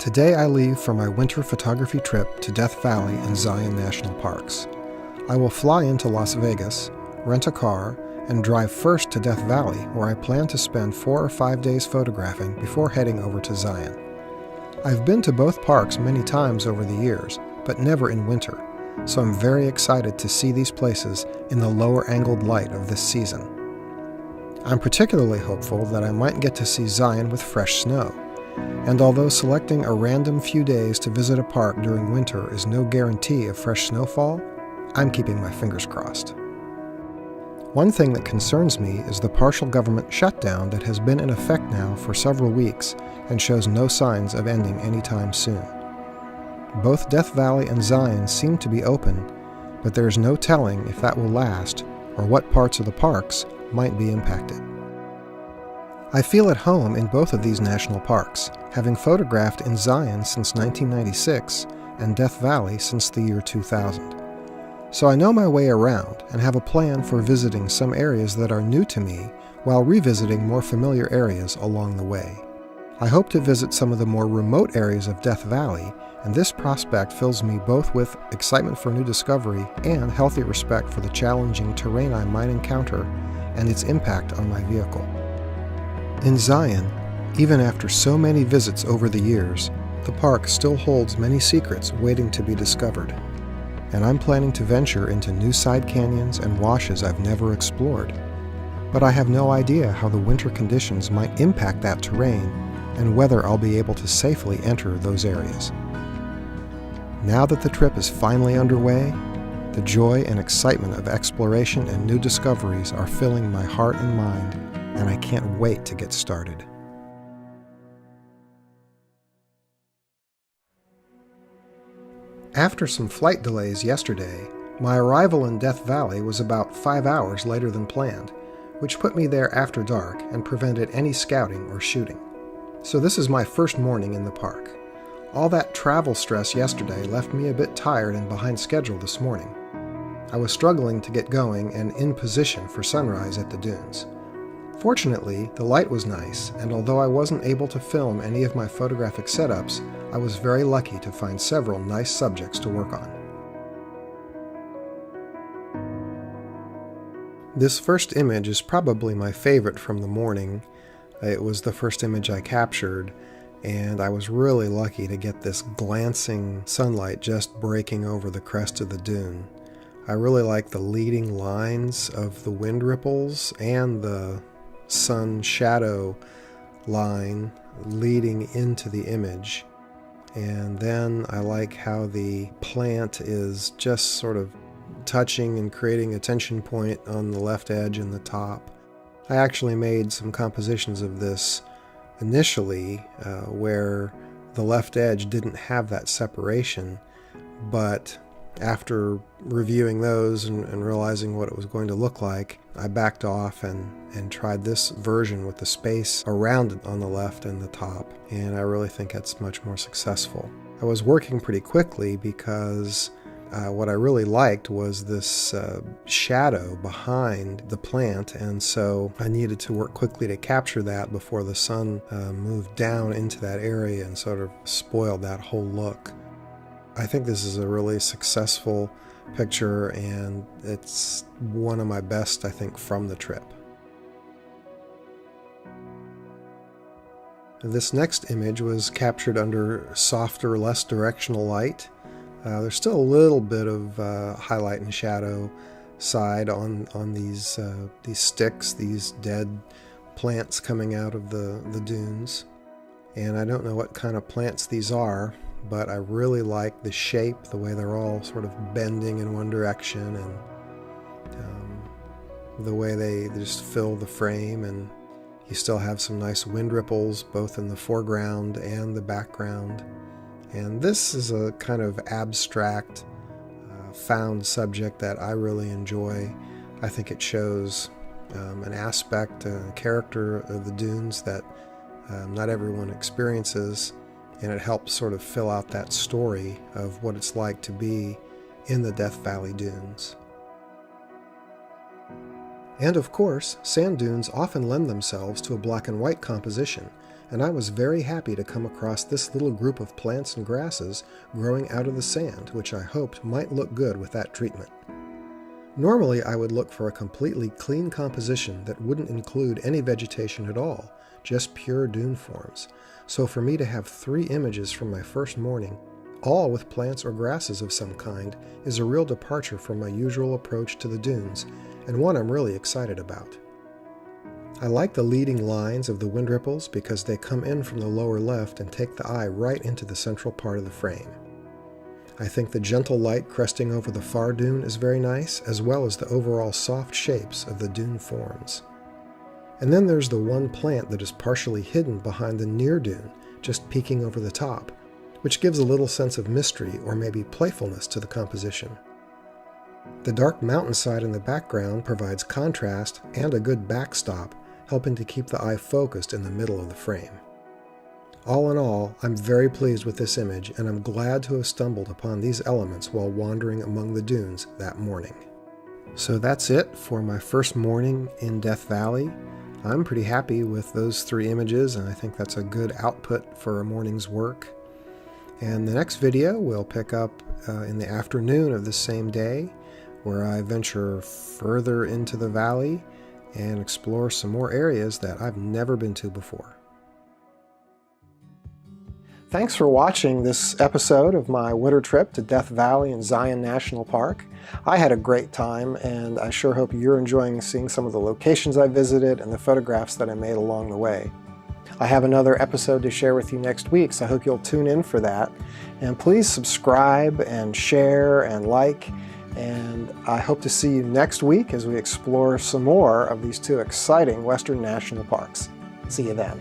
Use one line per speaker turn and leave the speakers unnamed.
Today I leave for my winter photography trip to Death Valley and Zion National Parks. I will fly into Las Vegas, rent a car, and drive first to Death Valley, where I plan to spend 4 or 5 days photographing before heading over to Zion. I've been to both parks many times over the years, but never in winter, so I'm very excited to see these places in the lower angled light of this season. I'm particularly hopeful that I might get to see Zion with fresh snow. And although selecting a random few days to visit a park during winter is no guarantee of fresh snowfall, I'm keeping my fingers crossed. One thing that concerns me is the partial government shutdown that has been in effect now for several weeks and shows no signs of ending anytime soon. Both Death Valley and Zion seem to be open, but there is no telling if that will last or what parts of the parks might be impacted. I feel at home in both of these national parks, having photographed in Zion since 1996 and Death Valley since the year 2000. So I know my way around and have a plan for visiting some areas that are new to me while revisiting more familiar areas along the way. I hope to visit some of the more remote areas of Death Valley, and this prospect fills me both with excitement for new discovery and healthy respect for the challenging terrain I might encounter and its impact on my vehicle. In Zion, even after so many visits over the years, the park still holds many secrets waiting to be discovered. And I'm planning to venture into new side canyons and washes I've never explored. But I have no idea how the winter conditions might impact that terrain and whether I'll be able to safely enter those areas. Now that the trip is finally underway, the joy and excitement of exploration and new discoveries are filling my heart and mind, and I can't wait to get started. After some flight delays yesterday, my arrival in Death Valley was about 5 hours later than planned, which put me there after dark and prevented any scouting or shooting. So this is my first morning in the park. All that travel stress yesterday left me a bit tired and behind schedule this morning. I was struggling to get going and in position for sunrise at the dunes. Fortunately, the light was nice, and although I wasn't able to film any of my photographic setups, I was very lucky to find several nice subjects to work on. This first image is probably my favorite from the morning. It was the first image I captured, and I was really lucky to get this glancing sunlight just breaking over the crest of the dune. I really like the leading lines of the wind ripples and the sun shadow line leading into the image. And then I like how the plant is just sort of touching and creating a tension point on the left edge and the top. I actually made some compositions of this initially where the left edge didn't have that separation, but after reviewing those and realizing what it was going to look like, I backed off and tried this version with the space around it on the left and the top, and I really think it's much more successful. I was working pretty quickly because what I really liked was this shadow behind the plant, and so I needed to work quickly to capture that before the sun moved down into that area and sort of spoiled that whole look. I think this is a really successful picture, and it's one of my best, I think, from the trip. This next image was captured under softer, less directional light. There's still a little bit of highlight and shadow side on these sticks, these dead plants coming out of the dunes. And I don't know what kind of plants these are, but I really like the shape, the way they're all sort of bending in one direction, and the way they just fill the frame, and you still have some nice wind ripples both in the foreground and the background. And this is a kind of abstract, found subject that I really enjoy. I think it shows an aspect, a character of the dunes that not everyone experiences, and it helps sort of fill out that story of what it's like to be in the Death Valley dunes. And of course, sand dunes often lend themselves to a black and white composition, and I was very happy to come across this little group of plants and grasses growing out of the sand, which I hoped might look good with that treatment. Normally, I would look for a completely clean composition that wouldn't include any vegetation at all, just pure dune forms. So for me to have 3 images from my first morning, all with plants or grasses of some kind, is a real departure from my usual approach to the dunes, and one I'm really excited about. I like the leading lines of the wind ripples because they come in from the lower left and take the eye right into the central part of the frame. I think the gentle light cresting over the far dune is very nice, as well as the overall soft shapes of the dune forms. And then there's the one plant that is partially hidden behind the near dune, just peeking over the top, which gives a little sense of mystery or maybe playfulness to the composition. The dark mountainside in the background provides contrast and a good backstop, helping to keep the eye focused in the middle of the frame. All in all, I'm very pleased with this image, and I'm glad to have stumbled upon these elements while wandering among the dunes that morning. So that's it for my first morning in Death Valley. I'm pretty happy with those 3 images, and I think that's a good output for a morning's work. And the next video will pick up in the afternoon of the same day, where I venture further into the valley and explore some more areas that I've never been to before. Thanks for watching this episode of my winter trip to Death Valley and Zion National Park. I had a great time, and I sure hope you're enjoying seeing some of the locations I visited and the photographs that I made along the way. I have another episode to share with you next week, so I hope you'll tune in for that. And please subscribe and share and like, and I hope to see you next week as we explore some more of these 2 exciting Western national parks. See you then.